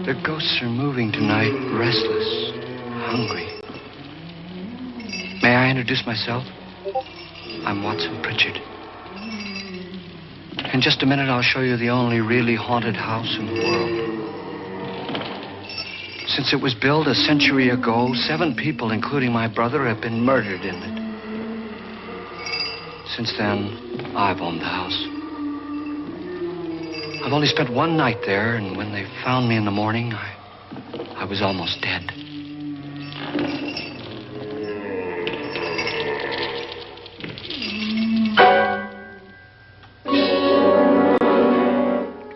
The ghosts are moving tonight, restless, hungry. May I introduce myself? I'm Watson Pritchard. In just a minute, I'll show you the only really haunted house in the world. Since it was built a century ago, 7 people, including my brother, have been murdered in it. Since then, I've owned the house. I've only spent one night there, and when they found me in the morning, I was almost dead.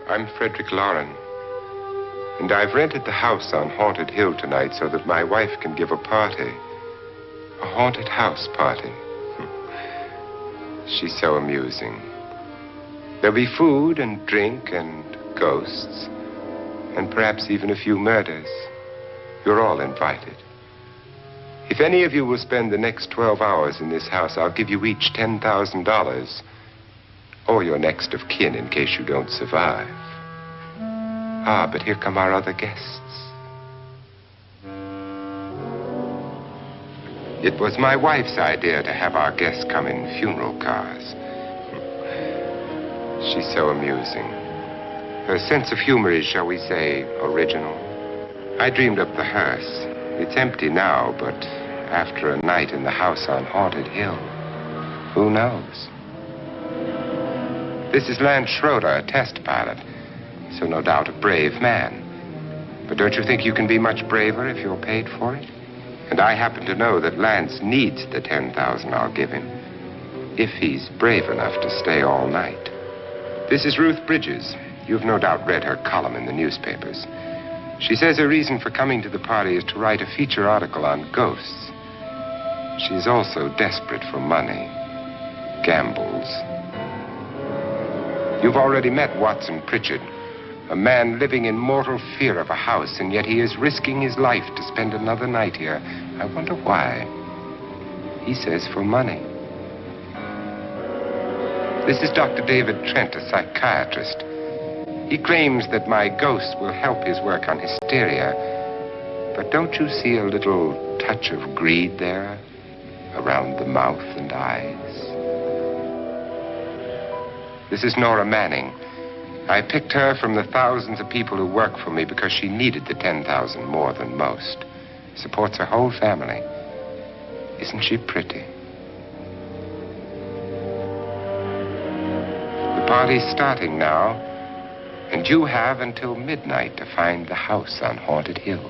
I'm Frederick Lauren, and I've rented the house on Haunted Hill tonight so that my wife can give a party. A haunted house party. She's so amusing. There'll be food and drink and ghosts, and perhaps even a few murders. You're all invited. If any of you will spend the next 12 hours in this house, I'll give you each $10,000. Or your next of kin in case you don't survive. Ah, but here come our other guests. It was my wife's idea to have our guests come in funeral cars. She's so amusing. Her sense of humor is, shall we say, original. I dreamed up the hearse. It's empty now, but after a night in the house on Haunted Hill, who knows? This is Lance Schroeder, a test pilot, so no doubt a brave man. But don't you think you can be much braver if you're paid for it? And I happen to know that Lance needs the $10,000 I'll give him, if he's brave enough to stay all night. This is Ruth Bridges. You've no doubt read her column in the newspapers. She says her reason for coming to the party is to write a feature article on ghosts. She's also desperate for money. Gambles. You've already met Watson Pritchard, a man living in mortal fear of a house, and yet he is risking his life to spend another night here. I wonder why. He says for money. This is Dr. David Trent, a psychiatrist. He claims that my ghost will help his work on hysteria. But don't you see a little touch of greed there around the mouth and eyes? This is Nora Manning. I picked her from the thousands of people who work for me because she needed the $10,000 more than most. Supports her whole family. Isn't she pretty? The party's starting now, and you have until midnight to find the house on Haunted Hill.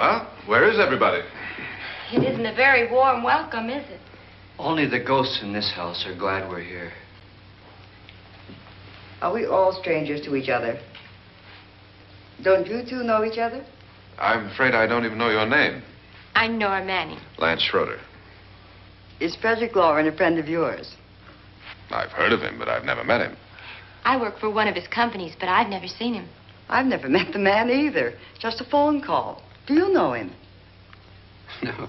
Well, where is everybody? It isn't a very warm welcome, is it? Only the ghosts in this house are glad we're here. Are we all strangers to each other? Don't you two know each other? I'm afraid I don't even know your name. I'm Nora Manning. Lance Schroeder. Is Frederick Lauren a friend of yours? I've heard of him, but I've never met him. I work for one of his companies, but I've never seen him. I've never met the man either. Just a phone call. Do you know him? No,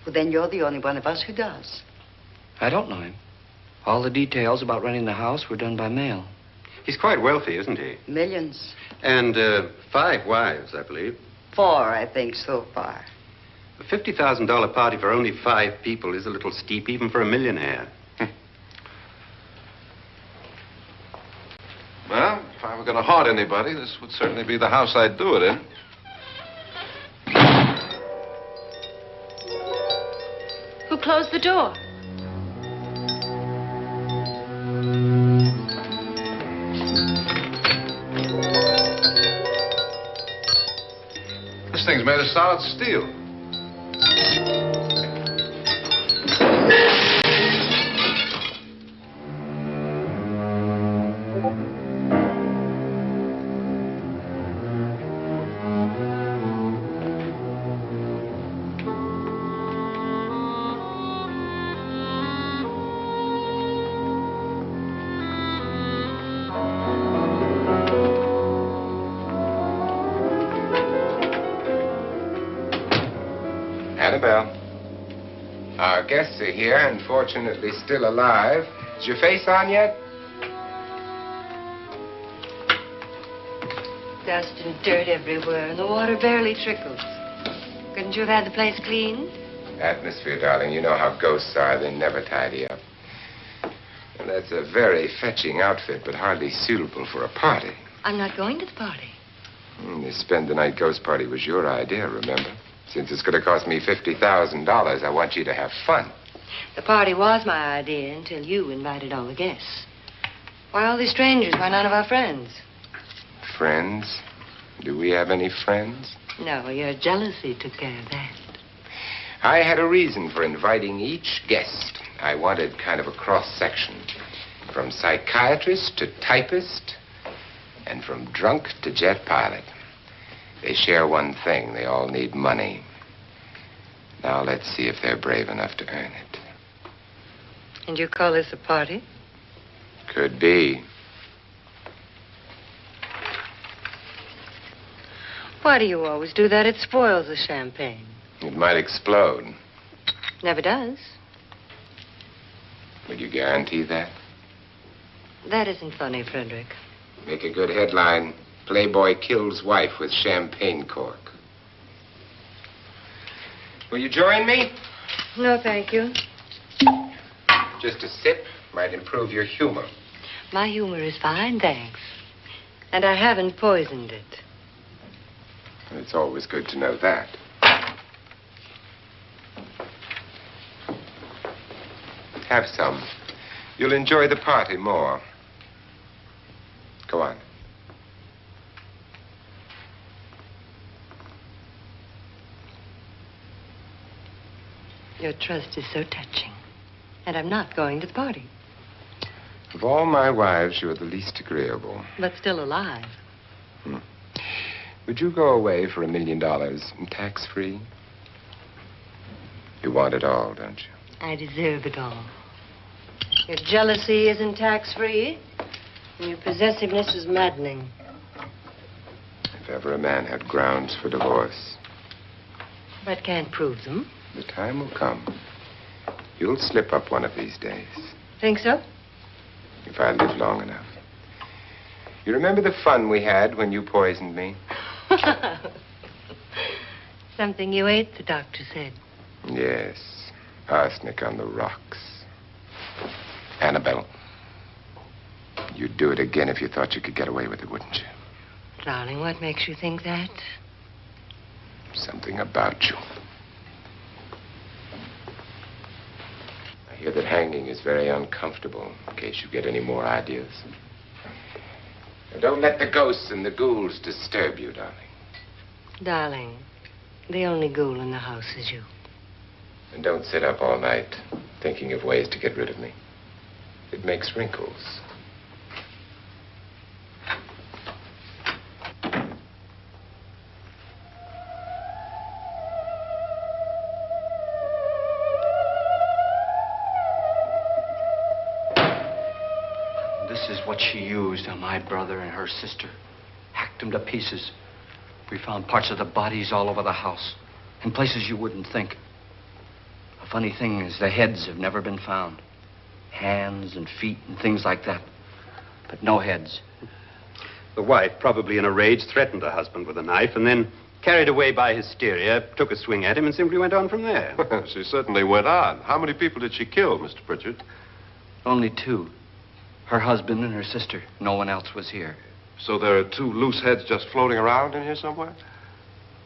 Well, then you're the only one of us who does. I don't know him. All the details about renting the house were done by mail. He's quite wealthy, isn't he? Millions. And 5 wives, I believe. 4, I think, so far. A $50,000 party for only 5 people is a little steep, even for a millionaire. Well, if I were going to haunt anybody, this would certainly be the house I'd do it in. Who closed the door? This thing's made of solid steel. Annabelle, our guests are here, unfortunately still alive. Is your face on yet? Dust and dirt everywhere, and the water barely trickles. Couldn't you have had the place clean? Atmosphere, darling. You know how ghosts are. They never tidy up. And that's a very fetching outfit, but hardly suitable for a party. I'm not going to the party. The spend-the-night ghost party was your idea, remember? Since it's going to cost me $50,000, I want you to have fun. The party was my idea until you invited all the guests. Why all these strangers? Why none of our friends? Friends? Do we have any friends? No, your jealousy took care of that. I had a reason for inviting each guest. I wanted kind of a cross-section. From psychiatrist to typist, and from drunk to jet pilot. They share one thing. They all need money. Now let's see if they're brave enough to earn it. And you call this a party? Could be. Why do you always do that? It spoils the champagne. It might explode. Never does. Would you guarantee that? That isn't funny, Frederick. Make a good headline. Playboy kills wife with champagne cork. Will you join me? No, thank you. Just a sip might improve your humor. My humor is fine, thanks. And I haven't poisoned it. It's always good to know that. Have some. You'll enjoy the party more. Go on. Your trust is so touching. And I'm not going to the party. Of all my wives, you're the least agreeable. But still alive. Would you go away for $1 million and tax-free? You want it all, don't you? I deserve it all. Your jealousy isn't tax-free, and your possessiveness is maddening. If ever a man had grounds for divorce. But can't prove them. The time will come. You'll slip up one of these days. Think so? If I live long enough. You remember the fun we had when you poisoned me? Something you ate, the doctor said. Yes. Arsenic on the rocks. Annabelle, you'd do it again if you thought you could get away with it, wouldn't you? Darling, what makes you think that? Something about you. I hear that hanging is very uncomfortable, in case you get any more ideas. Now, don't let the ghosts and the ghouls disturb you, darling. Darling, The only ghoul in the house is you. And don't sit up all night thinking of ways to get rid of me. It makes wrinkles. This is what she used on my brother and her sister. Hacked them to pieces. We found parts of the bodies all over the house, in places you wouldn't think. The funny thing is the heads have never been found. Hands and feet and things like that. But no heads. The wife, probably in a rage, threatened her husband with a knife and then, carried away by hysteria, took a swing at him and simply went on from there. She certainly went on. How many people did she kill, Mr. Pritchard? Only two. Her husband and her sister. No one else was here. So there are two loose heads just floating around in here somewhere?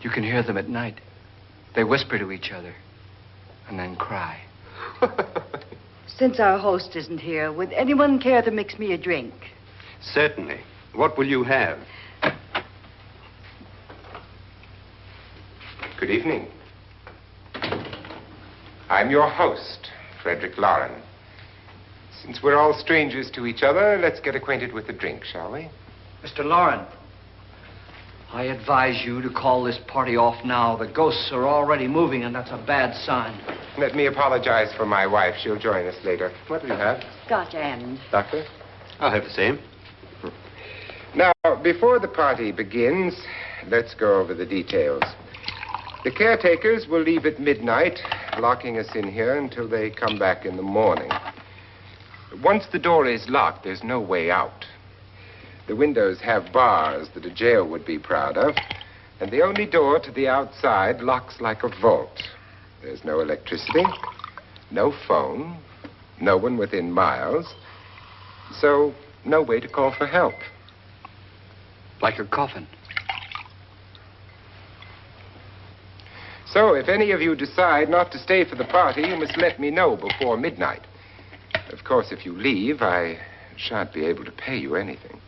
You can hear them at night. They whisper to each other and then cry. Since our host isn't here, would anyone care to mix me a drink? Certainly. What will you have? Good evening. I'm your host, Frederick Lauren. Since we're all strangers to each other, let's get acquainted with a drink, shall we? Mr. Lauren, I advise you to call this party off now. The ghosts are already moving, and that's a bad sign. Let me apologize for my wife. She'll join us later. What will you have? Scotch and. Doctor? I'll have the same. Now, before the party begins, let's go over the details. The caretakers will leave at midnight, locking us in here until they come back in the morning. Once the door is locked, there's no way out. The windows have bars that a jail would be proud of, and the only door to the outside locks like a vault. There's no electricity, no phone, no one within miles, so no way to call for help. Like a coffin. So if any of you decide not to stay for the party, you must let me know before midnight. Of course, if you leave, I shan't be able to pay you anything.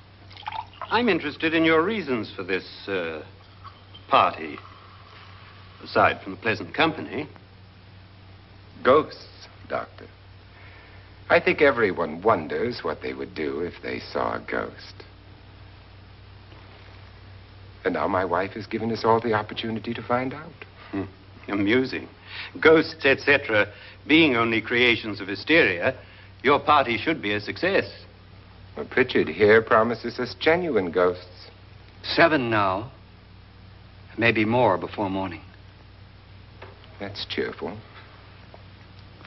I'm interested in your reasons for this, party. Aside from the pleasant company. Ghosts, Doctor. I think everyone wonders what they would do if they saw a ghost. And now my wife has given us all the opportunity to find out. Amusing. Ghosts, etc., being only creations of hysteria, your party should be a success. Well, Pritchard here promises us genuine ghosts. 7 now. Maybe more before morning. That's cheerful.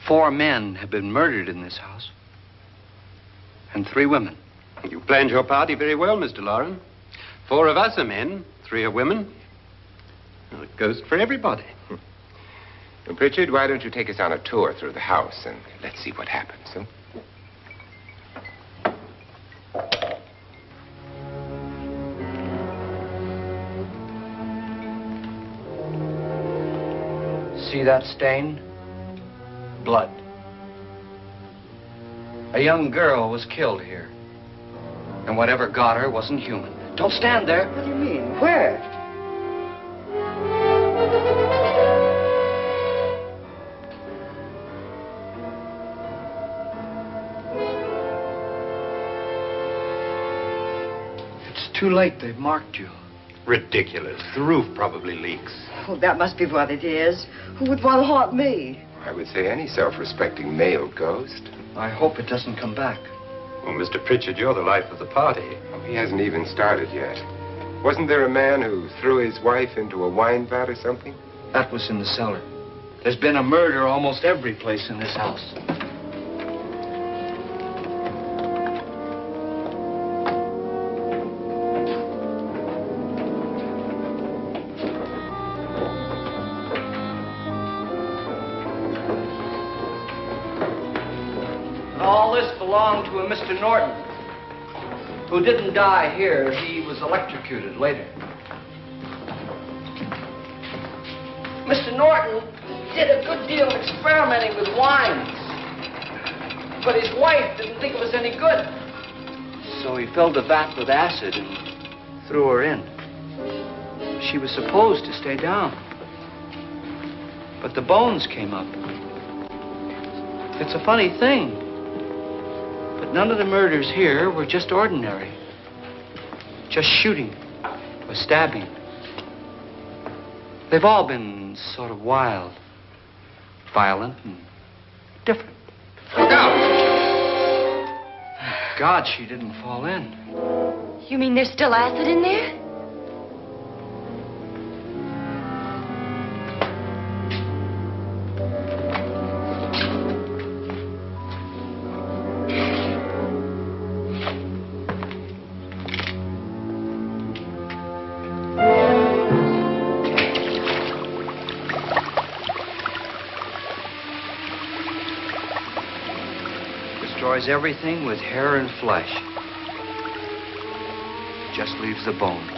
4 men have been murdered in this house. And 3 women. You planned your party very well, Mr. Lauren. 4 of us are men, 3 are women. Well, a ghost for everybody. Well, Pritchard, why don't you take us on a tour through the house and let's see what happens, huh? See that stain? Blood. A young girl was killed here. And whatever got her wasn't human. Don't stand there. What do you mean? Where? It's too late. They've marked you. Ridiculous. The roof probably leaks. Oh, that must be what it is. Who would want to haunt me? I would say any self-respecting male ghost. I hope it doesn't come back. Well, Mr. Pritchard, you're the life of the party. Oh, he hasn't even started yet. Wasn't there a man who threw his wife into a wine vat or something? That was in the cellar. There's been a murder almost every place in this house. All this belonged to a Mr. Norton, who didn't die here. He was electrocuted later. Mr. Norton did a good deal of experimenting with wines, but his wife didn't think it was any good. So he filled the vat with acid and threw her in. She was supposed to stay down. But the bones came up. It's a funny thing. But none of the murders here were just ordinary. Just shooting or stabbing. They've all been sort of wild, violent, and different. Look out! God, she didn't fall in. You mean there's still acid in there? Destroys everything with hair and flesh. Just leaves the bones.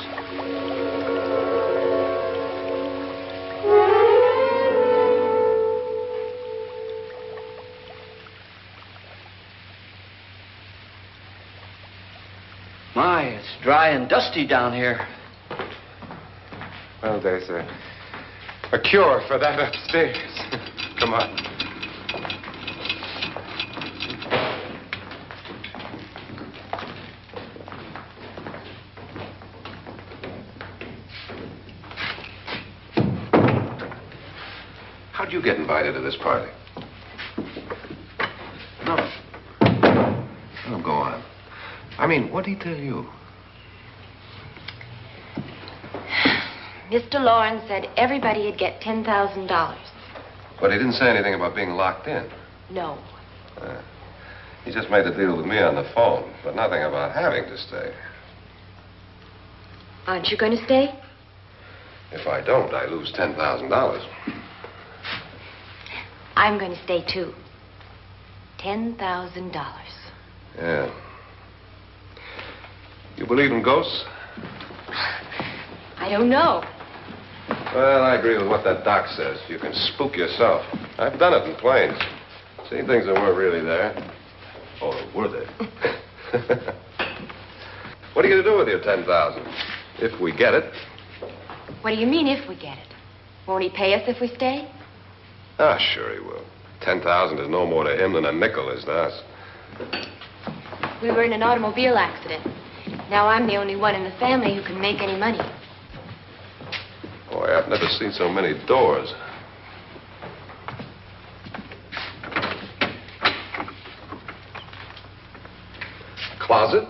My, it's dry and dusty down here. Well, there's a cure for that upstairs. Come on. How'd you get invited to this party? No. Oh, go on. I mean, what'd he tell you? Mr. Lawrence said everybody'd get $10,000. But he didn't say anything about being locked in. No. He just made the deal with me on the phone, but nothing about having to stay. Aren't you going to stay? If I don't, I lose $10,000. I'm going to stay, too. $10,000. Yeah. You believe in ghosts? I don't know. Well, I agree with what that doc says. You can spook yourself. I've done it in planes. Seen things that weren't really there. Or were they? What are you going to do with your $10,000? If we get it. What do you mean, if we get it? Won't he pay us if we stay? Ah, sure he will. 10,000 is no more to him than a nickel is to us. We were in an automobile accident. Now I'm the only one in the family who can make any money. Boy, I've never seen so many doors. Closet?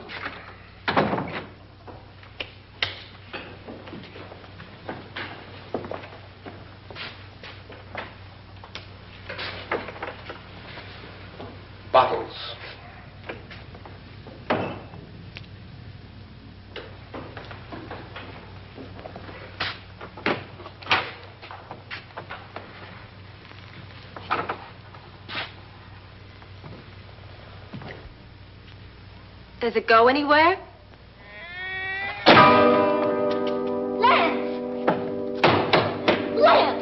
Bottles. Does it go anywhere? Lance! Lance!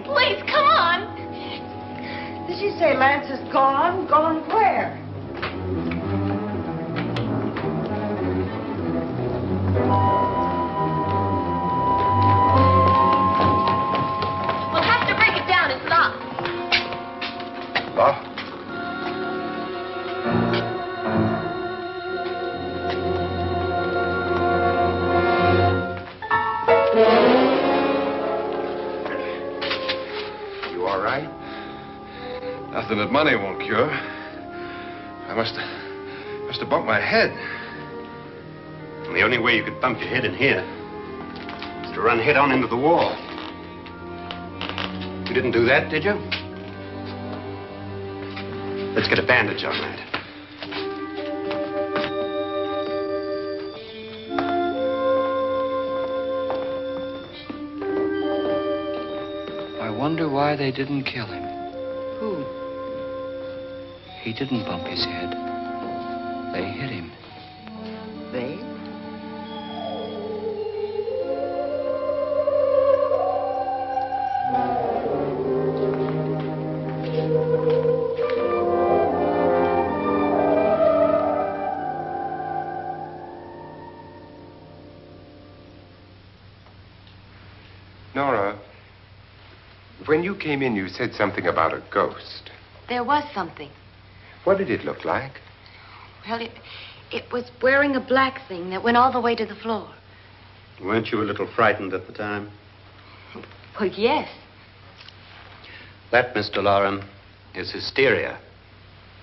Please, come on. Did she say Lance is gone? Gone where? We'll have to break it down. It's locked. Locked? something that money won't cure. I must have bumped my head. And the only way you could bump your head in here is to run head on into the wall. You didn't do that, did you? Let's get a bandage on that. I wonder why they didn't kill him. Who? He didn't bump his head. They hit him. They? Nora, when you came in, you said something about a ghost. There was something. What did it look like? Well, it was wearing a black thing that went all the way to the floor. Weren't you a little frightened at the time? Well, yes. That, Mr. Loren, is hysteria.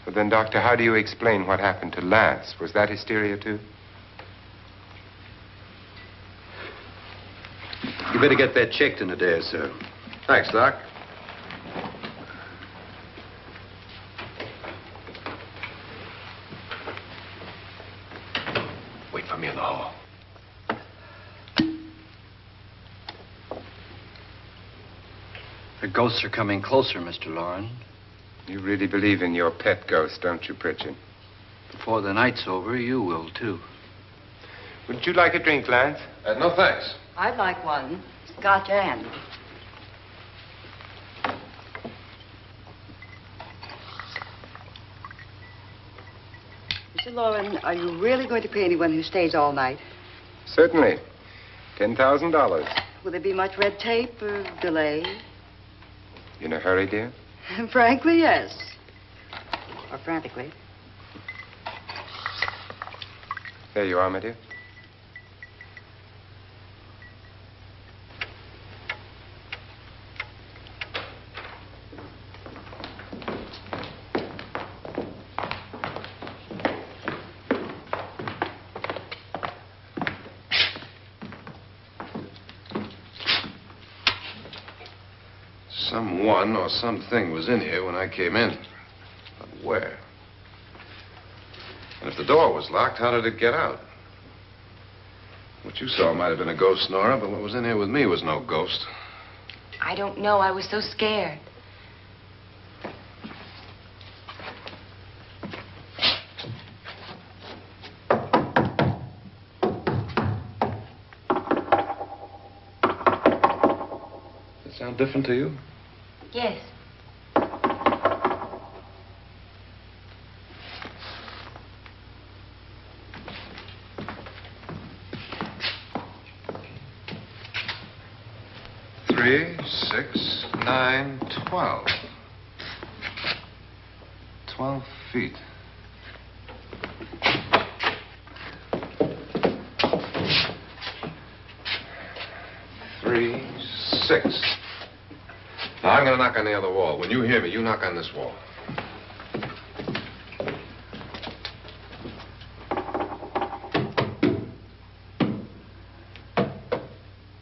Well, then, Doctor, how do you explain what happened to Lance? Was that hysteria, too? You better get that checked in a day or so. Thanks, Doc. Wait for me in the hall. The ghosts are coming closer, Mr. Loren. You really believe in your pet ghost, don't you, Pritchard? Before the night's over, you will, too. Would you like a drink, Lance? No, thanks. I'd like one. Scotch and. Mr. Loren, are you really going to pay anyone who stays all night? Certainly. $10,000. Will there be much red tape or delay? In a hurry, dear? Frankly, yes. Or frantically. There you are, my dear. Someone or something was in here when I came in. But where? And if the door was locked, how did it get out? What you saw might have been a ghost, Nora, but what was in here with me was no ghost. I don't know. I was so scared. Does it sound different to you? Yes. Three, 6, 9, 12. 12 feet. Three, 6. Now, I'm going to knock on the other wall. When you hear me, you knock on this wall.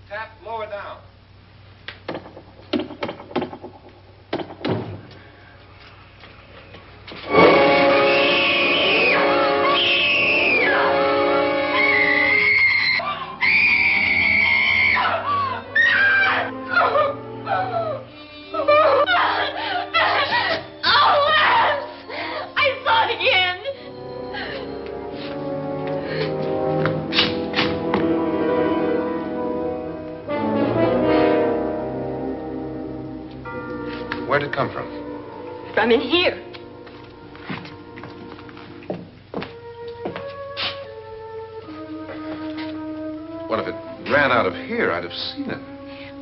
Tap lower down. Where'd it come from? From in here. What if it ran out of here? I'd have seen it.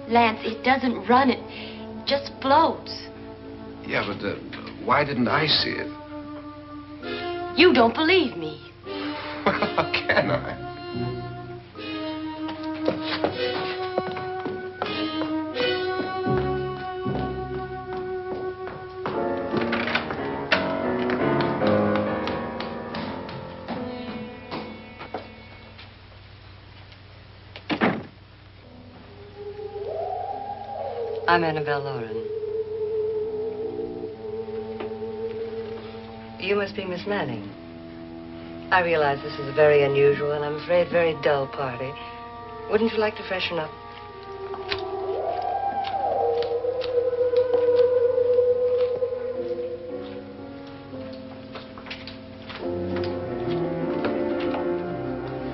Lance, it doesn't run. It just floats. Yeah, but why didn't I see it? You don't believe me. Well, how can I? I'm Annabelle Lauren. You must be Miss Manning. I realize this is a very unusual and I'm afraid very dull party. Wouldn't you like to freshen up?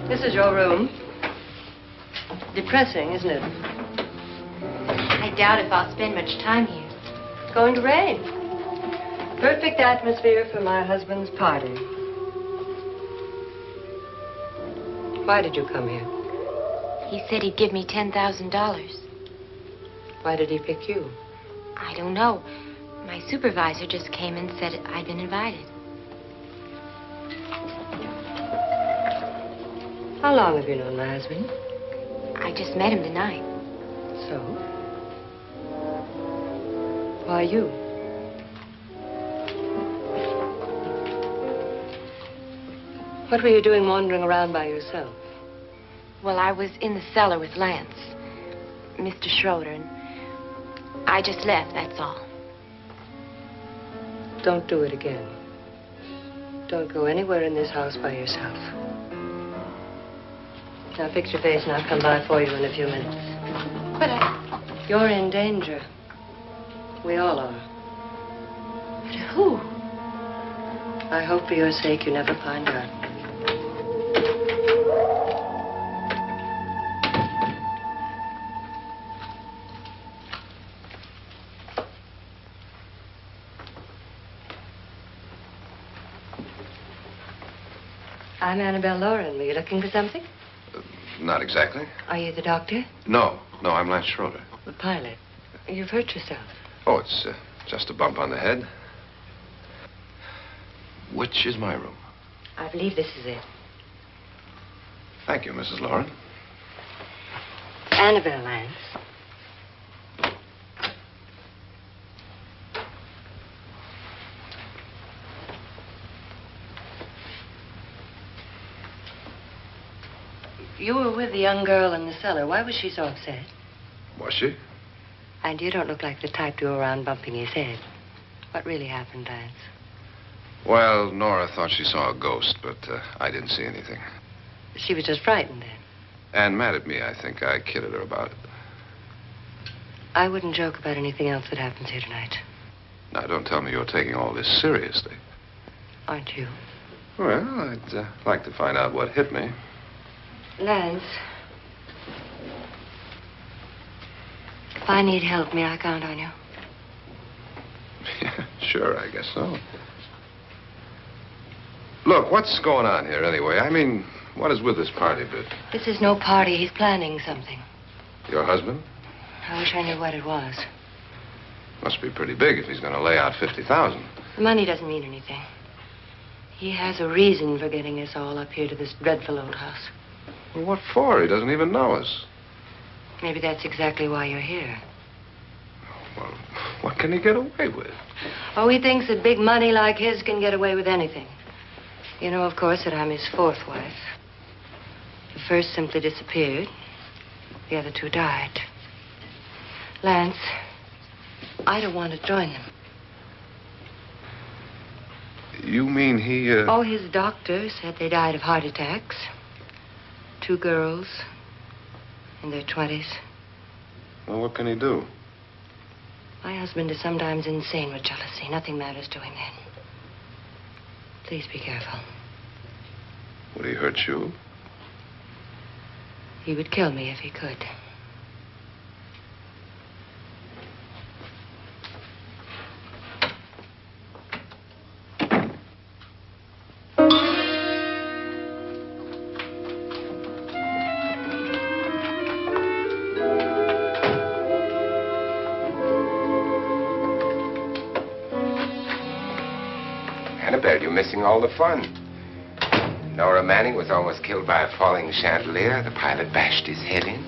This is your room. Depressing, isn't it? I doubt if I'll spend much time here. It's going to rain. Perfect atmosphere for my husband's party. Why did you come here? He said he'd give me $10,000. Why did he pick you? I don't know. My supervisor just came and said I'd been invited. How long have you known my husband? I just met him tonight. So? Why you? What were you doing wandering around by yourself? Well, I was in the cellar with Lance, Mr. Schroeder, and I just left, that's all. Don't do it again. Don't go anywhere in this house by yourself. Now fix your face and I'll come by for you in a few minutes. But I... You're in danger. We all are. But who? I hope for your sake you never find out. I'm Annabelle Lauren. Were you looking for something? Not exactly. Are you the doctor? No, I'm Lance Schroeder. The pilot. You've hurt yourself. Oh, it's just a bump on the head. Which is my room? I believe this is it. Thank you, Mrs. Lauren. Annabelle Lance. You were with the young girl in the cellar. Why was she so upset? Was she? And you don't look like the type to go around bumping his head. What really happened, Lance? Well, Nora thought she saw a ghost, but I didn't see anything. She was just frightened then. And mad at me, I think. I kidded her about it. I wouldn't joke about anything else that happens here tonight. Now, don't tell me you're taking all this seriously. Aren't you? Well, I'd like to find out what hit me. Lance. If I need help, may I count on you? Yeah, sure, I guess so. Look, what's going on here anyway? I mean, what is with this party bit? This is no party. He's planning something. Your husband? I wish I knew what it was. Must be pretty big if he's going to lay out 50,000. The money doesn't mean anything. He has a reason for getting us all up here to this dreadful old house. Well, what for? He doesn't even know us. Maybe that's exactly why you're here. Well, what can he get away with? Oh, he thinks that big money like his can get away with anything. You know, of course, that I'm his fourth wife. The first simply disappeared. The other two died. Lance, I don't want to join them. You mean he, Oh, his doctor said they died of heart attacks. 2 girls in their 20s. Well, what can he do? My husband is sometimes insane with jealousy. Nothing matters to him then. Please be careful. Would he hurt you? He would kill me if he could. Annabelle, you're missing all the fun. Nora Manning was almost killed by a falling chandelier. The pilot bashed his head in.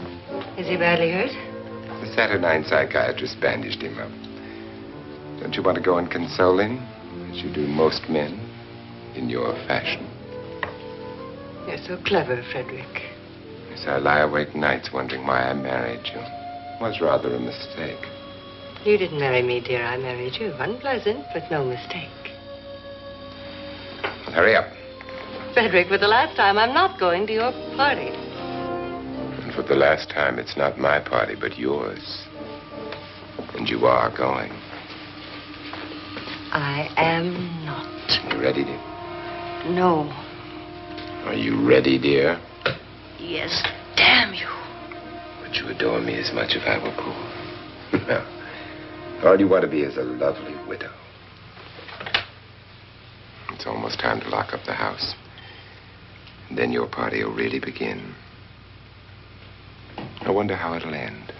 Is he badly hurt? The Saturnine psychiatrist bandaged him up. Don't you want to go and console him, as you do most men, in your fashion? You're so clever, Frederick. Yes, I lie awake nights wondering why I married you. It was rather a mistake. You didn't marry me, dear. I married you. Unpleasant, but no mistake. Hurry up. Frederick, for the last time, I'm not going to your party. And for the last time, it's not my party, but yours. And you are going. I am not. You ready, dear? No. Are you ready, dear? Yes, damn you. Would you adore me as much if I were poor? No. All you want to be is a lovely widow. It's almost time to lock up the house. And then your party will really begin. I wonder how it'll end.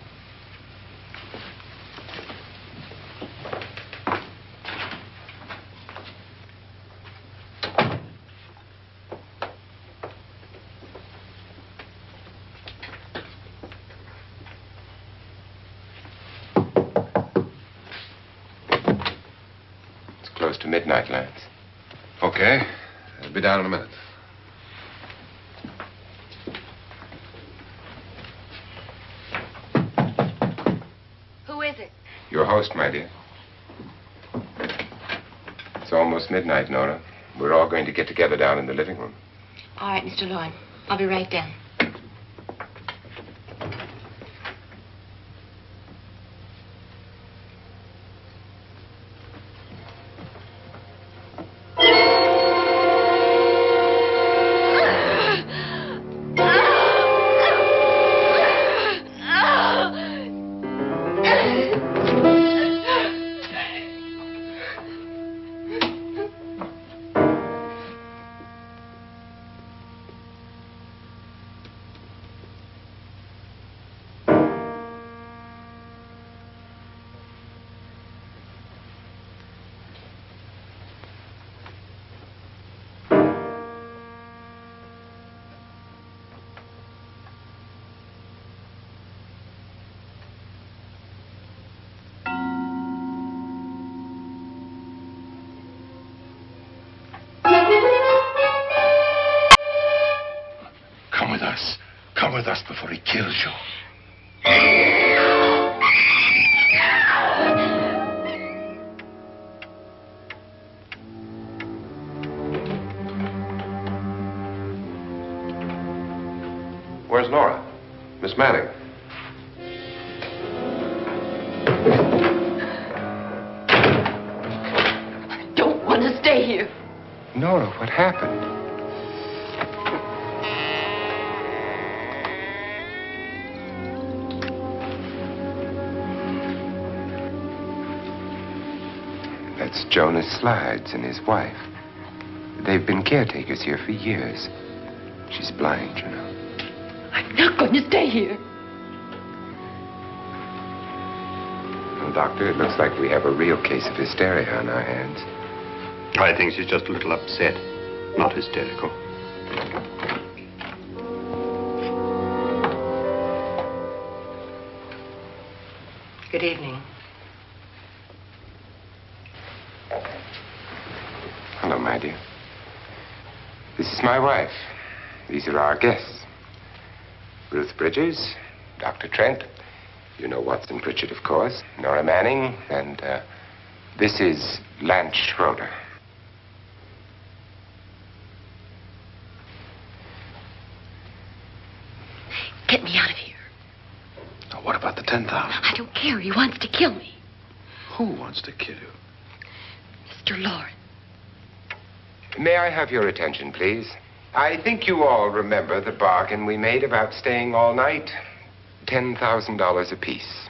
It's close to midnight, Lance. Okay. I'll be down in a minute. Who is it? Your host, my dear. It's almost midnight, Nora. We're all going to get together down in the living room. All right, Mr. Lloyd. I'll be right down. Come with us before he kills you. Where's Nora? Miss Manning. I don't want to stay here. Nora, what happened? That's Jonas Slides and his wife. They've been caretakers here for years. She's blind, you know. I'm not going to stay here. Well, Doctor, it looks like we have a real case of hysteria on our hands. I think she's just a little upset, not hysterical. Good evening. Hello, my dear. This is my wife. These are our guests. Ruth Bridges, Dr. Trent. You know Watson Pritchard, of course. Nora Manning, and this is Lance Schroeder. Get me out of here. Now, what about the 10,000? I don't care. He wants to kill me. Who wants to kill you? Mr. Lawrence. May I have your attention, please? I think you all remember the bargain we made about staying all night. $10,000 apiece.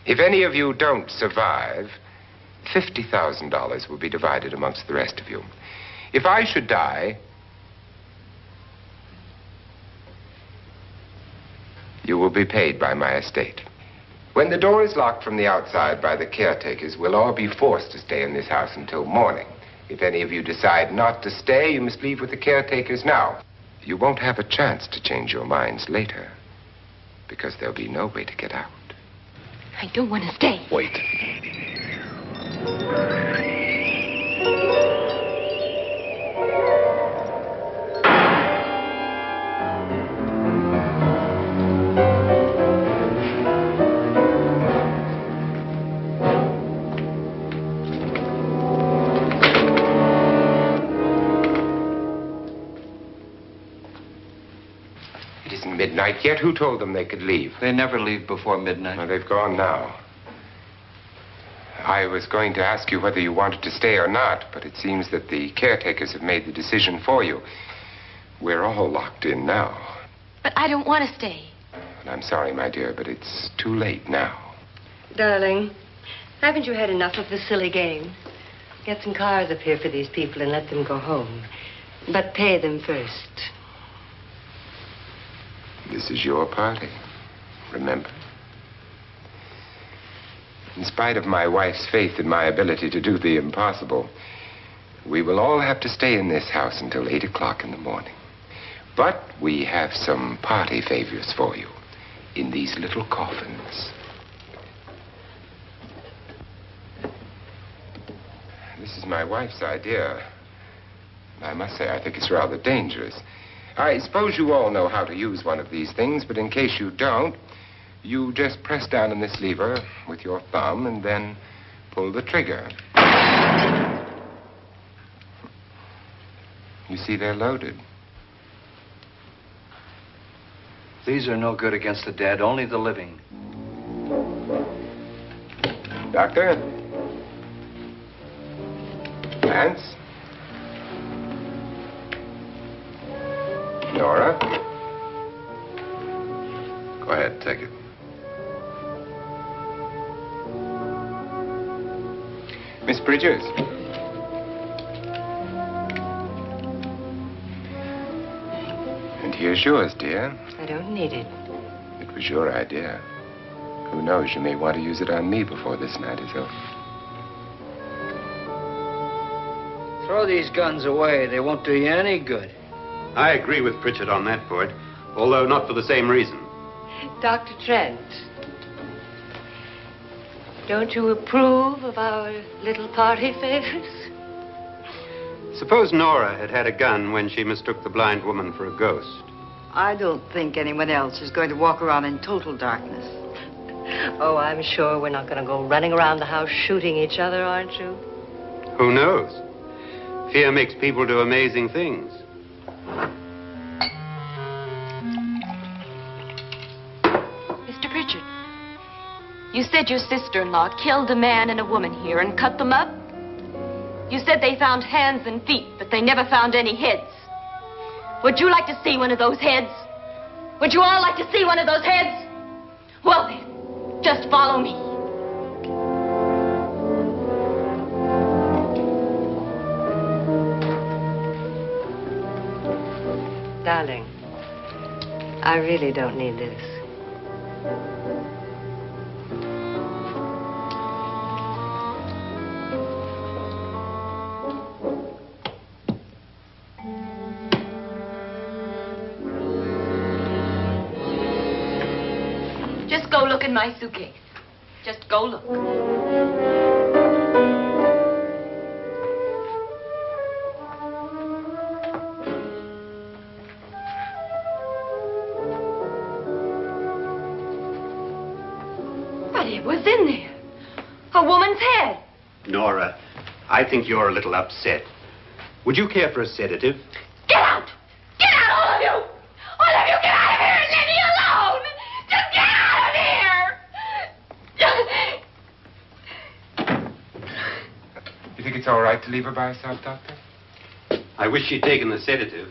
If any of you don't survive, $50,000 will be divided amongst the rest of you. If I should die, you will be paid by my estate. When the door is locked from the outside by the caretakers, we'll all be forced to stay in this house until morning. If any of you decide not to stay, you must leave with the caretakers now. You won't have a chance to change your minds later, because there'll be no way to get out. I don't want to stay. Wait. It isn't midnight yet. Who told them they could leave? They never leave before midnight. Well, they've gone now. I was going to ask you whether you wanted to stay or not, but it seems that the caretakers have made the decision for you. We're all locked in now. But I don't want to stay. And I'm sorry, my dear, but it's too late now. Darling, haven't you had enough of this silly game? Get some cars up here for these people and let them go home. But pay them first. This is your party, remember? In spite of my wife's faith in my ability to do the impossible, we will all have to stay in this house until 8 o'clock in the morning. But we have some party favors for you in these little coffins. This is my wife's idea. I must say, I think it's rather dangerous. I suppose you all know how to use one of these things, but in case you don't, you just press down on this lever with your thumb and then pull the trigger. You see, they're loaded. These are no good against the dead, only the living. Doctor? Lance? Nora? Go ahead, take it. Miss Bridges? And here's yours, dear. I don't need it. It was your idea. Who knows, you may want to use it on me before this night is over. Throw these guns away. They won't do you any good. I agree with Pritchard on that point, although not for the same reason. Dr. Trent, don't you approve of our little party favors? Suppose Nora had had a gun when she mistook the blind woman for a ghost. I don't think anyone else is going to walk around in total darkness. Oh, I'm sure we're not going to go running around the house shooting each other, aren't you? Who knows? Fear makes people do amazing things. Mr. Pritchard, you said your sister-in-law killed a man and a woman here and cut them up? You said they found hands and feet, but they never found any heads. Would you like to see one of those heads? Would you all like to see one of those heads? Well then, just follow me. Darling, I really don't need this. Just go look in my suitcase. Just go look. But it was in there. A woman's head. Nora, I think you're a little upset. Would you care for a sedative? Get out! Get out, all of you! All of you, get out of here and leave me alone! Just get out of here! You think it's all right to leave her by herself, Doctor? I wish she'd taken the sedative.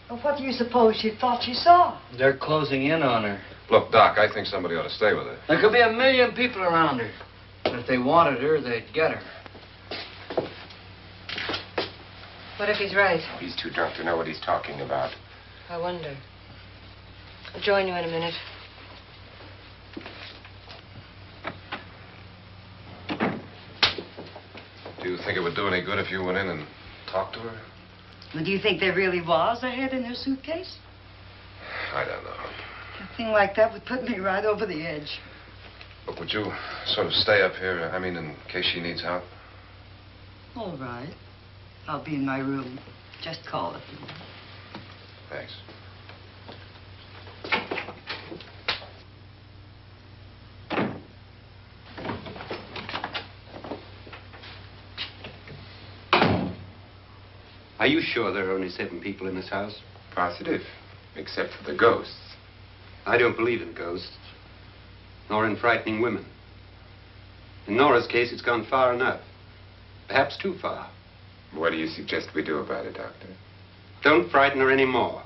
Well, what do you suppose she thought she saw? They're closing in on her. Look, Doc, I think somebody ought to stay with her. There could be 1 million people around her. But if they wanted her, they'd get her. What if he's right? He's too drunk to know what he's talking about. I wonder. I'll join you in a minute. Do you think it would do any good if you went in and talked to her? Well, do you think there really was a head in her suitcase? I don't know. A thing like that would put me right over the edge. Look, would you sort of stay up here, I mean, in case she needs help? All right. I'll be in my room. Just call it. Thanks. Are you sure there are only 7 people in this house? Positive, except for the ghosts. I don't believe in ghosts, nor in frightening women. In Nora's case, it's gone far enough. Perhaps too far. What do you suggest we do about it, Doctor? Don't frighten her anymore.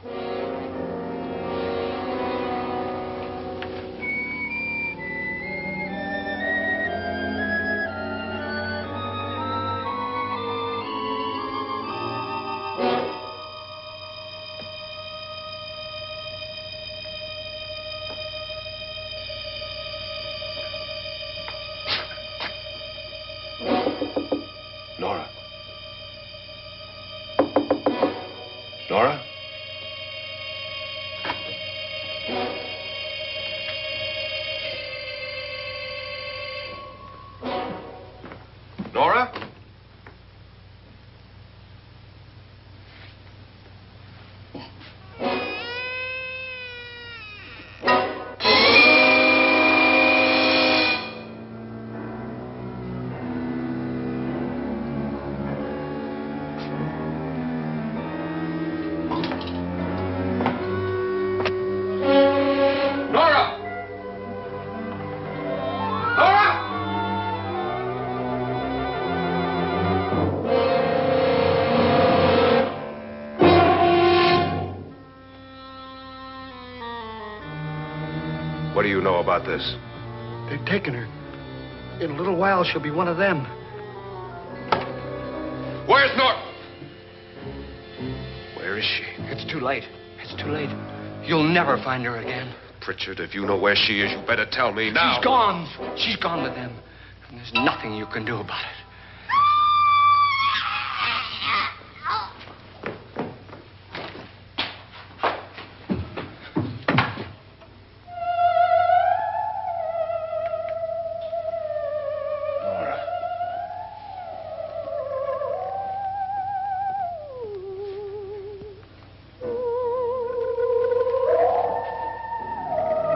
Nora? Nora? Nora? What do you know about this? They've taken her. In a little while, she'll be one of them. Where's Nora? Where is she? It's too late. It's too late. You'll never find her again. Pritchard, if you know where she is, you better tell me now. She's gone. She's gone with them. And there's nothing you can do about it.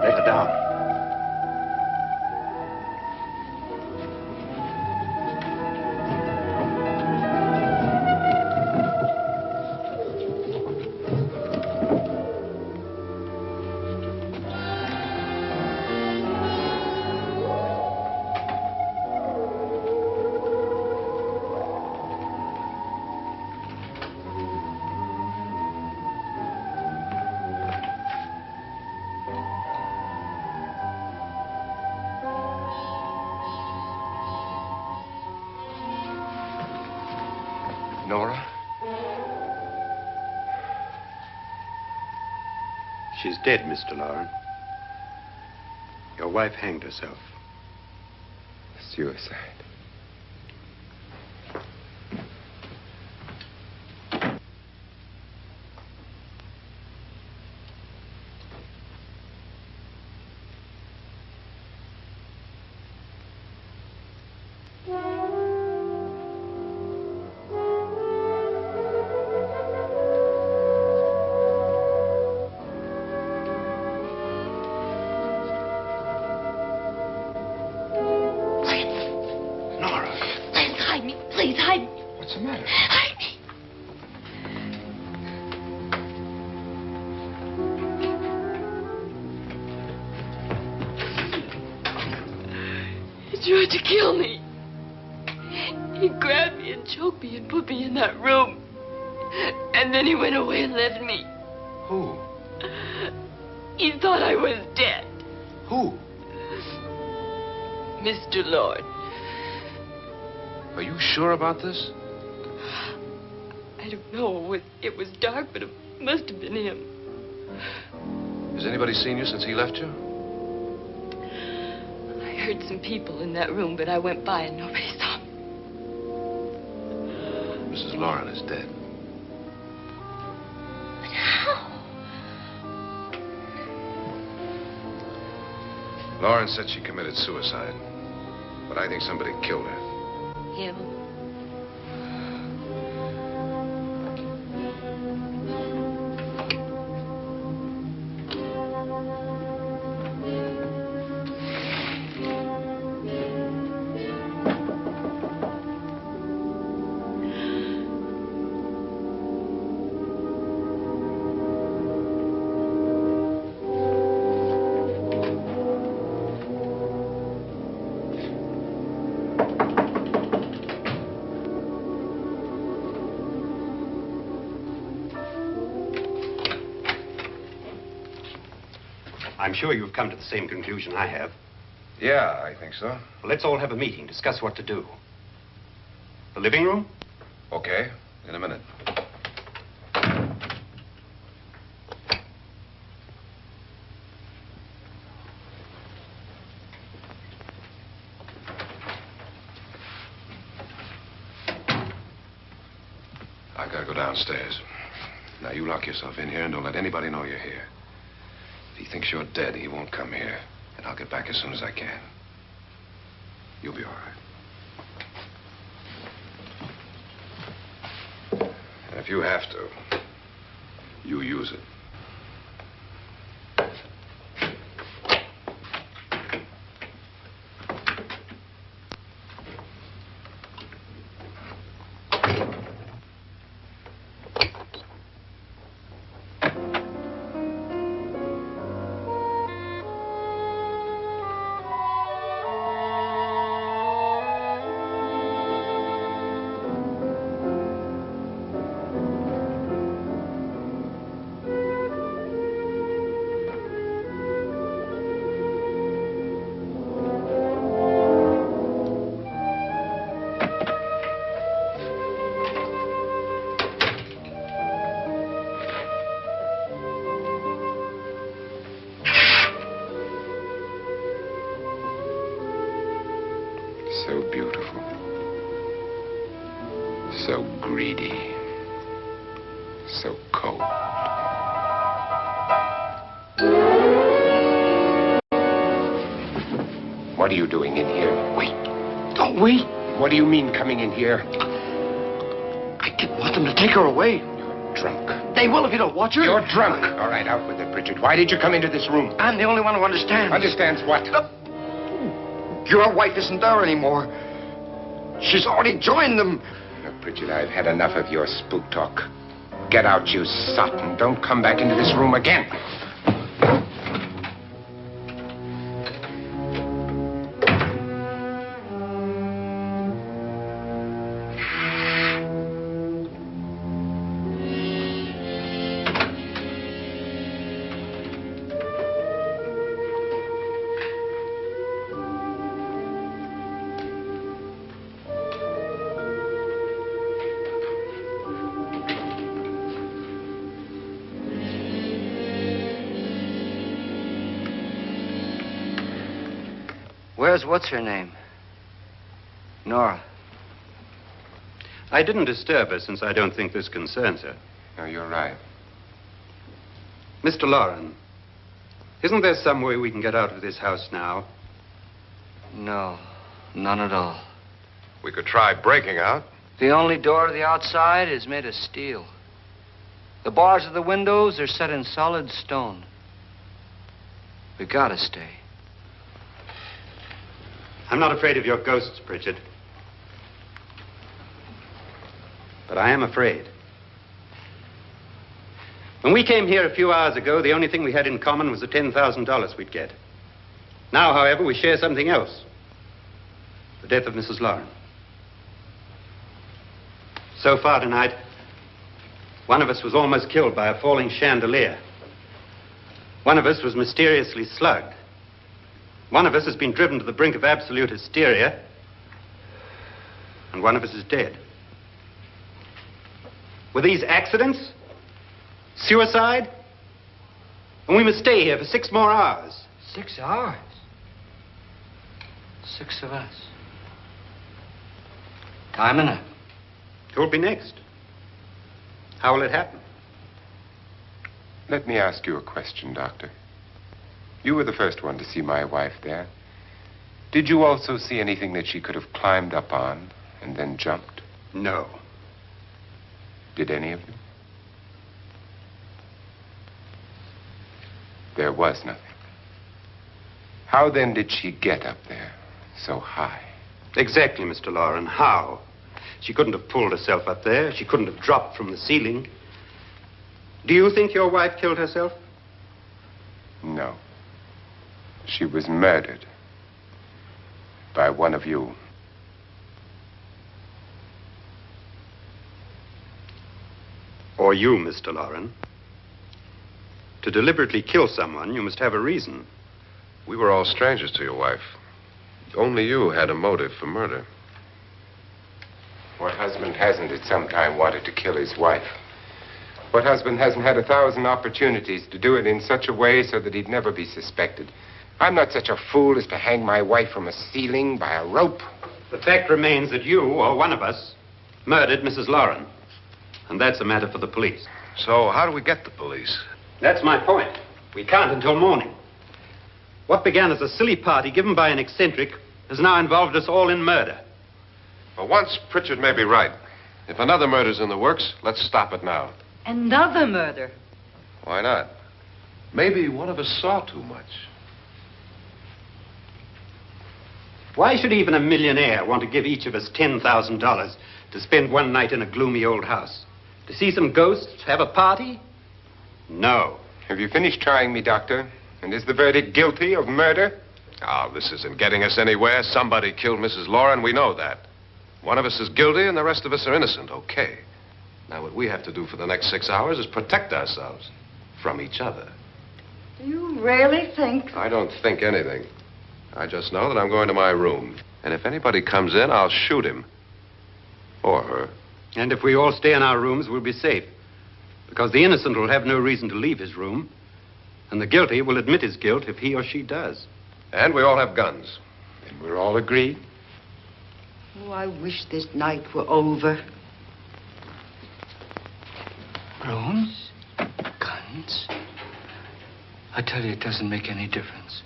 Let her down. Nora? She's dead, Mr. Loren. Your wife hanged herself. Suicide. Please, hide me. What's the matter? Hide me. He tried to kill me. He grabbed me and choked me and put me in that room. And then he went away and left me. Who? He thought I was dead. Who? Mr. Lord. Are you sure about this? I don't know. It was dark, but it must have been him. Has anybody seen you since he left you? I heard some people in that room, but I went by and nobody saw me. Mrs. Loren is dead. But how? Loren said she committed suicide, but I think somebody killed her. Him. I'm sure you've come to the same conclusion I have. Yeah, I think so. Well, let's all have a meeting, discuss what to do. The living room? Okay, in a minute. I gotta go downstairs. Now, you lock yourself in here and don't let anybody know you're here. If he thinks you're dead, he won't come here. And I'll get back as soon as I can. You'll be all right. And if you have to, you use it. So beautiful. So greedy. So cold. What are you doing in here? Wait. Don't wait. What do you mean coming in here? I didn't want them to take her away. You're drunk. They will if you don't watch her. You're drunk. All right, out with it, Bridget. Why did you come into this room? I'm the only one who understands. Understands what? Your wife isn't there anymore. She's already joined them. Look, Bridget, I've had enough of your spook talk. Get out, you sot, and don't come back into this room again. Where's what's-her-name? Nora. I didn't disturb her since I don't think this concerns her. No, you're right. Mr. Loren, isn't there some way we can get out of this house now? No, none at all. We could try breaking out. The only door to the outside is made of steel. The bars of the windows are set in solid stone. We gotta stay. I'm not afraid of your ghosts, Bridget. But I am afraid. When we came here a few hours ago, the only thing we had in common was the $10,000 we'd get. Now, however, we share something else. The death of Mrs. Loren. So far tonight, one of us was almost killed by a falling chandelier. One of us was mysteriously slugged. One of us has been driven to the brink of absolute hysteria. And one of us is dead. Were these accidents? Suicide? And we must stay here for 6 more hours. 6 hours? 6 of us. Time enough. Who'll be next? How will it happen? Let me ask you a question, Doctor. You were the first one to see my wife there. Did you also see anything that she could have climbed up on and then jumped? No. Did any of you? There was nothing. How then did she get up there so high? Exactly, Mr. Loren. How? She couldn't have pulled herself up there. She couldn't have dropped from the ceiling. Do you think your wife killed herself? No. She was murdered by one of you. Or you, Mr. Loren. To deliberately kill someone, you must have a reason. We were all strangers to your wife. Only you had a motive for murder. What husband hasn't at some time wanted to kill his wife? What husband hasn't had 1,000 opportunities to do it in such a way so that he'd never be suspected? I'm not such a fool as to hang my wife from a ceiling by a rope. The fact remains that you, or one of us, murdered Mrs. Lauren. And that's a matter for the police. So how do we get the police? That's my point. We can't until morning. What began as a silly party given by an eccentric has now involved us all in murder. For once, Pritchard may be right. If another murder's in the works, let's stop it now. Another murder. Why not? Maybe one of us saw too much. Why should even a millionaire want to give each of us $10,000 to spend one night in a gloomy old house? To see some ghosts, have a party? No. Have you finished trying me, Doctor? And is the verdict guilty of murder? Oh, this isn't getting us anywhere. Somebody killed Mrs. Lauren. We know that. One of us is guilty and the rest of us are innocent. Okay. Now, what we have to do for the next 6 hours is protect ourselves from each other. Do you really think? I don't think anything. I just know that I'm going to my room. And if anybody comes in, I'll shoot him. Or her. And if we all stay in our rooms, we'll be safe. Because the innocent will have no reason to leave his room. And the guilty will admit his guilt if he or she does. And we all have guns. And we're all agreed? Oh, I wish this night were over. Rooms? Guns? I tell you, it doesn't make any difference.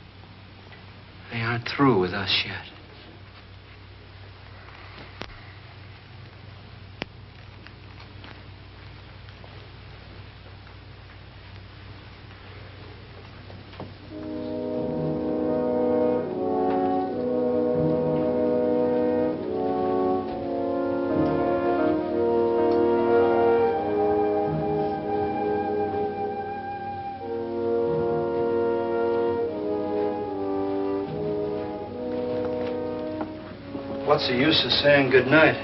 They aren't through with us yet. What's the use of saying good night?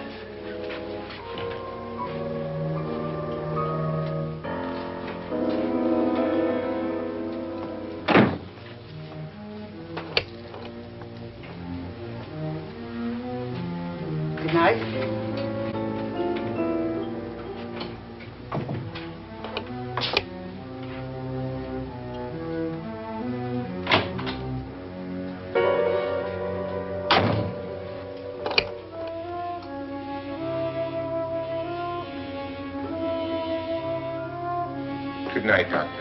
Good night. Good night, Doctor.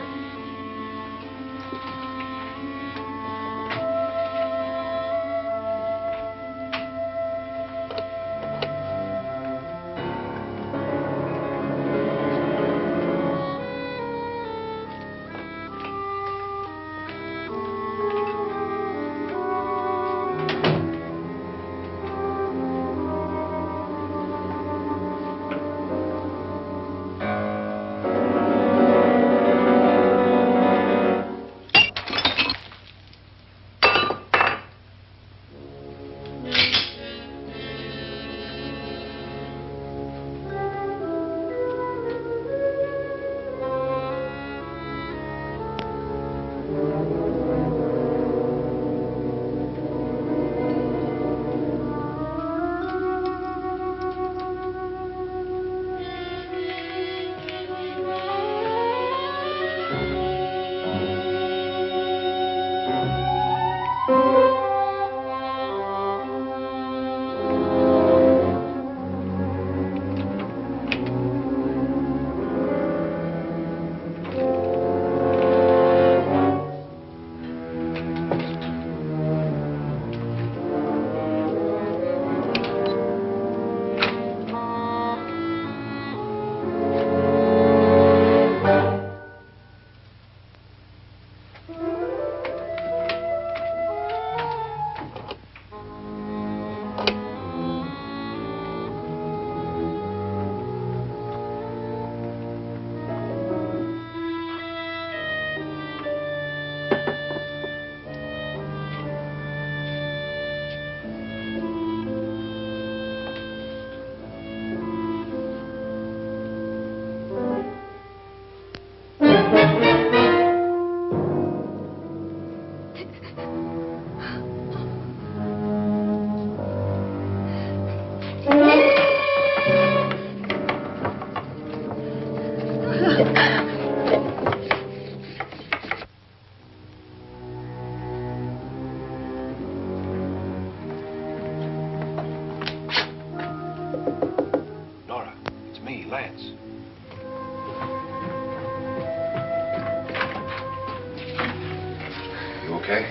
okay?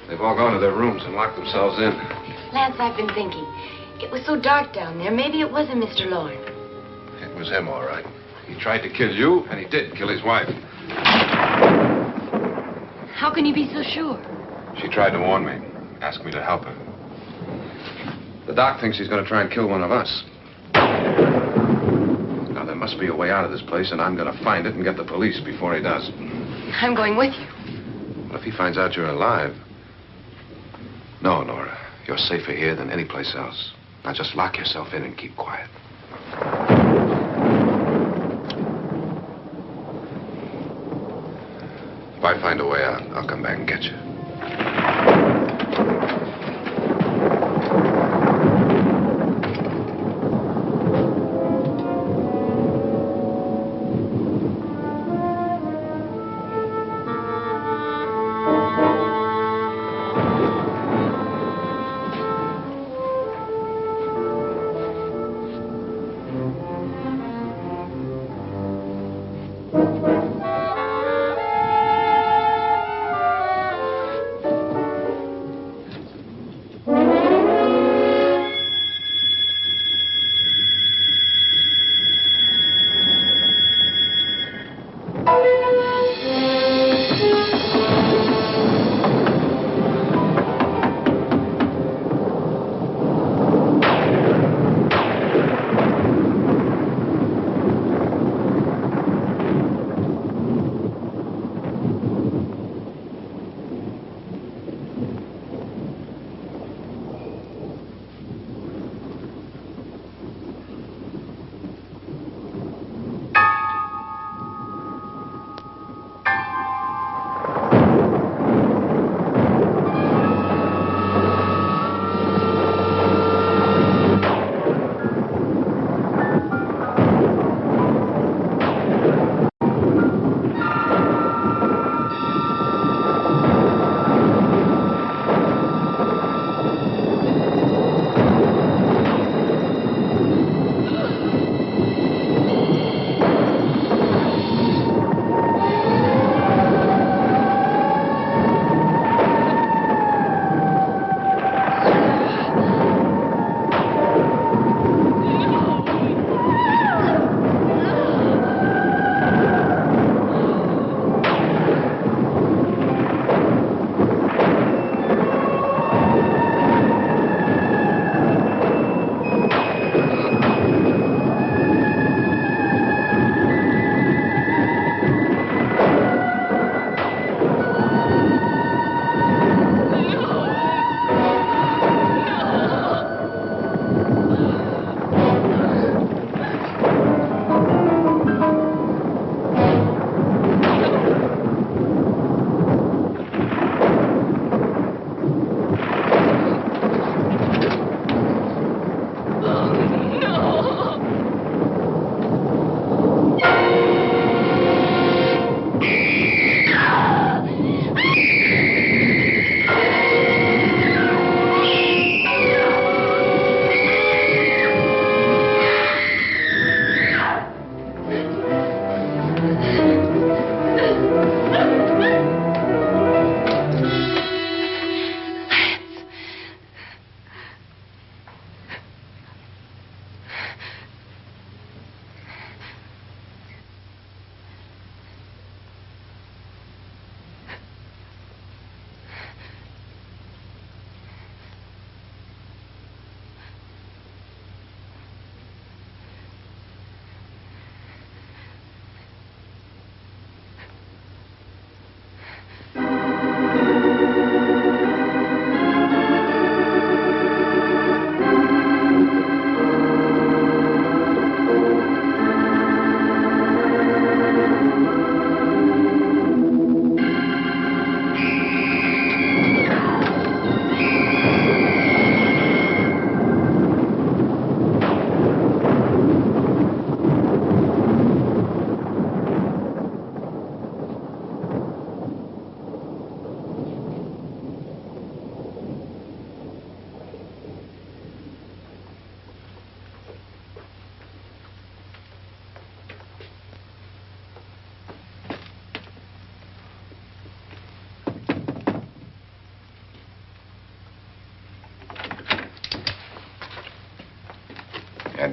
They've all gone to their rooms and locked themselves in. Lance, I've been thinking. It was so dark down there. Maybe it wasn't Mr. Lorne. It was him, all right. He tried to kill you, and he did kill his wife. How can you be so sure? She tried to warn me, asked me to help her. The doc thinks he's going to try and kill one of us. Now, there must be a way out of this place, and I'm going to find it and get the police before he does. I'm going with you. What if he finds out you're alive? No, Nora. You're safer here than any place else. Now, just lock yourself in and keep quiet. If I find a way out, I'll come back and get you.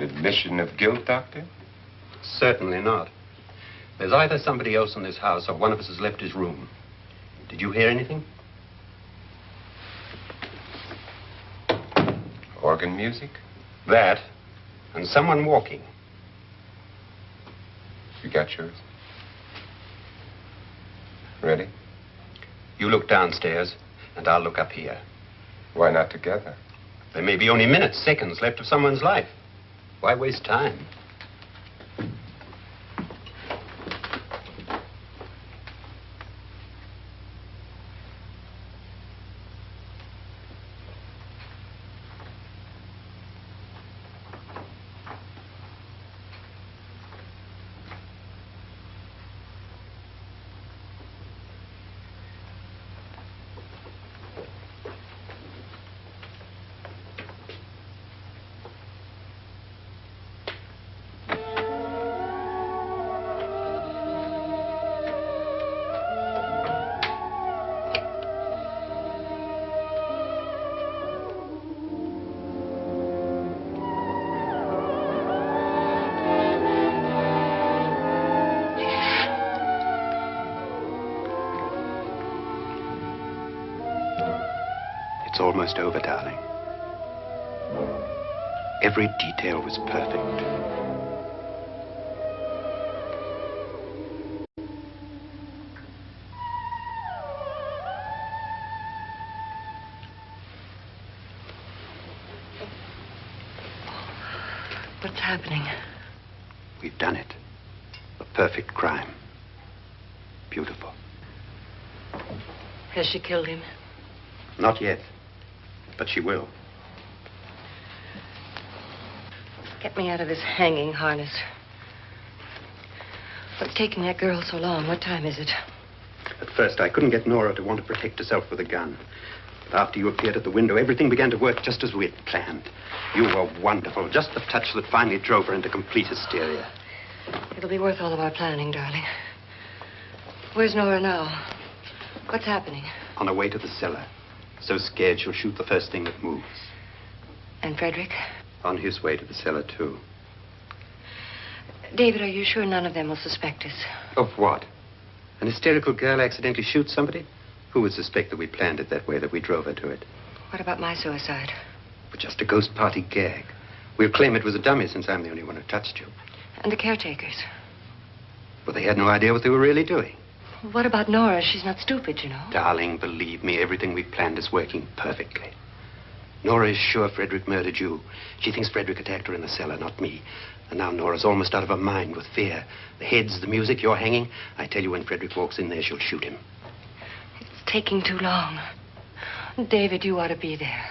admission of guilt, Doctor? Certainly not. There's either somebody else in this house or one of us has left his room. Did you hear anything? Organ music? That, and someone walking. You got yours? Ready? You look downstairs, and I'll look up here. Why not together? There may be only minutes, seconds left of someone's life. Why waste time? It's almost over, darling. Every detail was perfect. What's happening? We've done it. A perfect crime. Beautiful. Has she killed him? Not yet, but she will. Get me out of this hanging harness. What's taking that girl so long? What time is it? At first, I couldn't get Nora to want to protect herself with a gun. But after you appeared at the window, everything began to work just as we had planned. You were wonderful. Just the touch that finally drove her into complete hysteria. It'll be worth all of our planning, darling. Where's Nora now? What's happening? On her way to the cellar. So scared she'll shoot the first thing that moves. And Frederick? On his way to the cellar, too. David, are you sure none of them will suspect us? Of what? An hysterical girl accidentally shoots somebody? Who would suspect that we planned it that way, that we drove her to it? What about my suicide? But just a ghost party gag. We'll claim it was a dummy since I'm the only one who touched you. And the caretakers? Well, they had no idea what they were really doing. What about Nora? She's not stupid, you know. Darling, believe me, everything we planned is working perfectly. Nora is sure Frederick murdered you. She thinks Frederick attacked her in the cellar, not me. And now Nora's almost out of her mind with fear. The heads, the music, you're hanging. I tell you, when Frederick walks in there, she'll shoot him. It's taking too long. David, you ought to be there.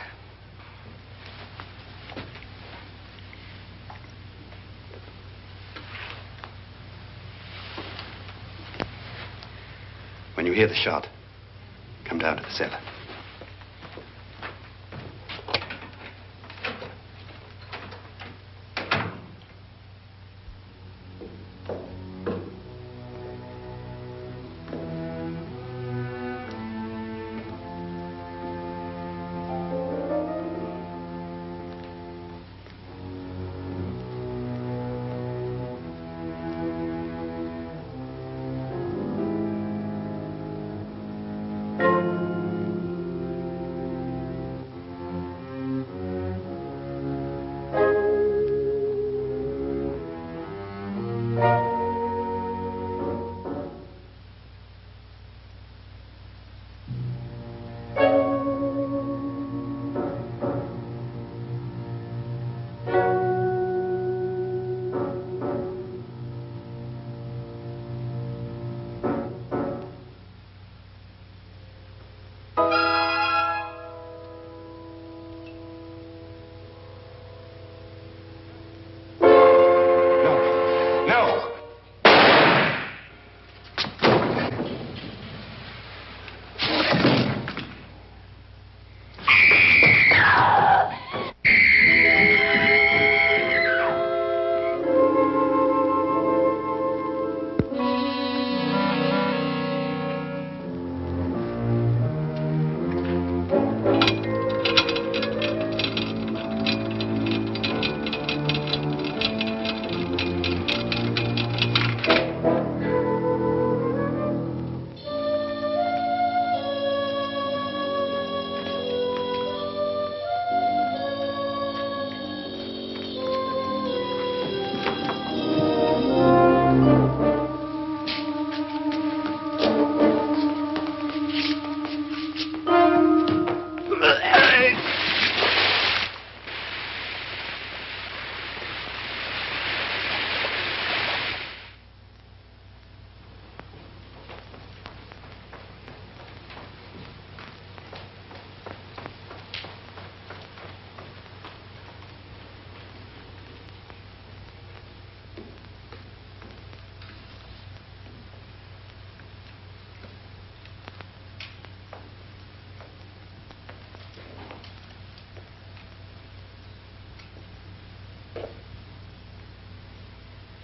When you hear the shot, come down to the cellar.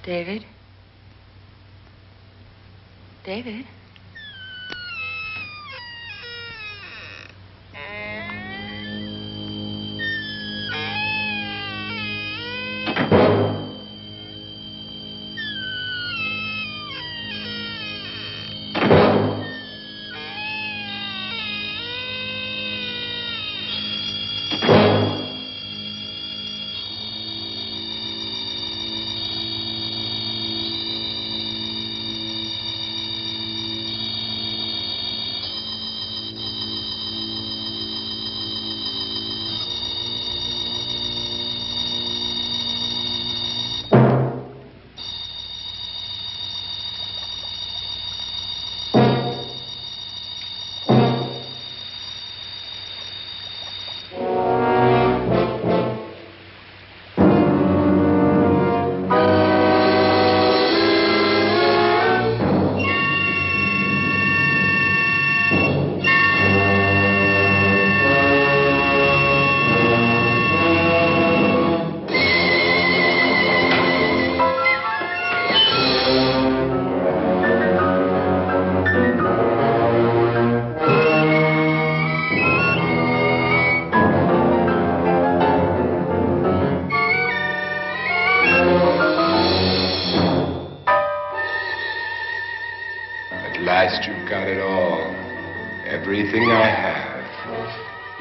David? David? last you've got it all. Everything I have.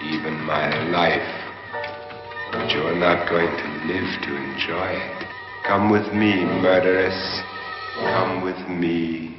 Even my life. But you're not going to live to enjoy it. Come with me, murderess. Come with me.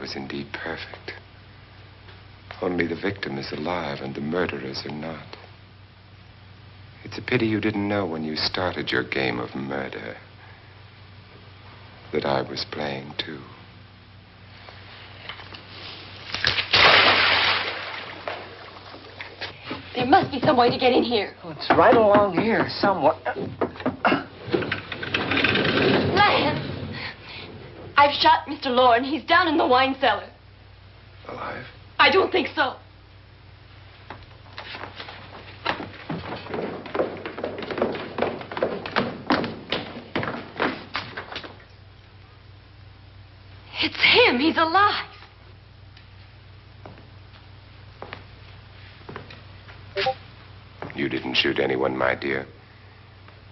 Was indeed perfect. Only the victim is alive and the murderers are not. It's a pity you didn't know when you started your game of murder that I was playing too. There must be some way to get in here. Oh, it's right along here somewhere. Lance! I've shot Mr. Loren. He's down in the wine cellar. Alive? I don't think so. It's him. He's alive. You didn't shoot anyone, my dear.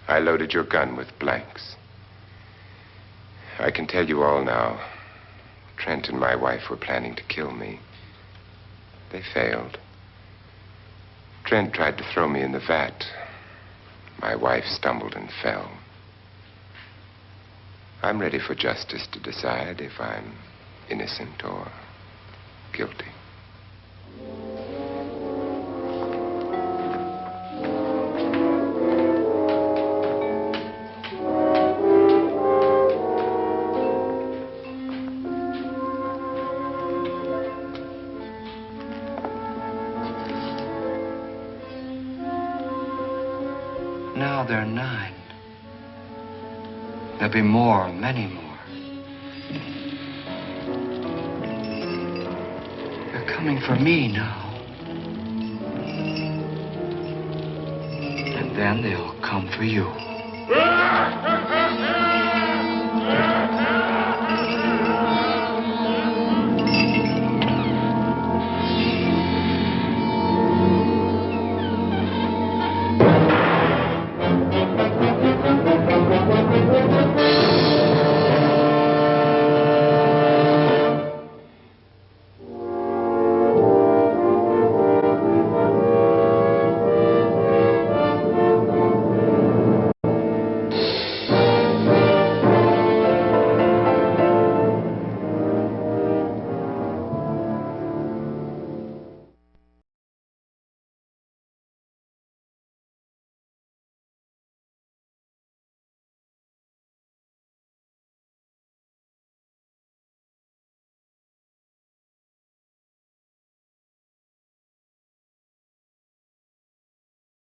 I loaded your gun with blanks. I can tell you all now. Trent and my wife were planning to kill me. They failed. Trent tried to throw me in the vat. My wife stumbled and fell. I'm ready for justice to decide if I'm innocent or guilty. Now they're 9. There'll be more, many more. They're coming for me now. And then they'll come for you.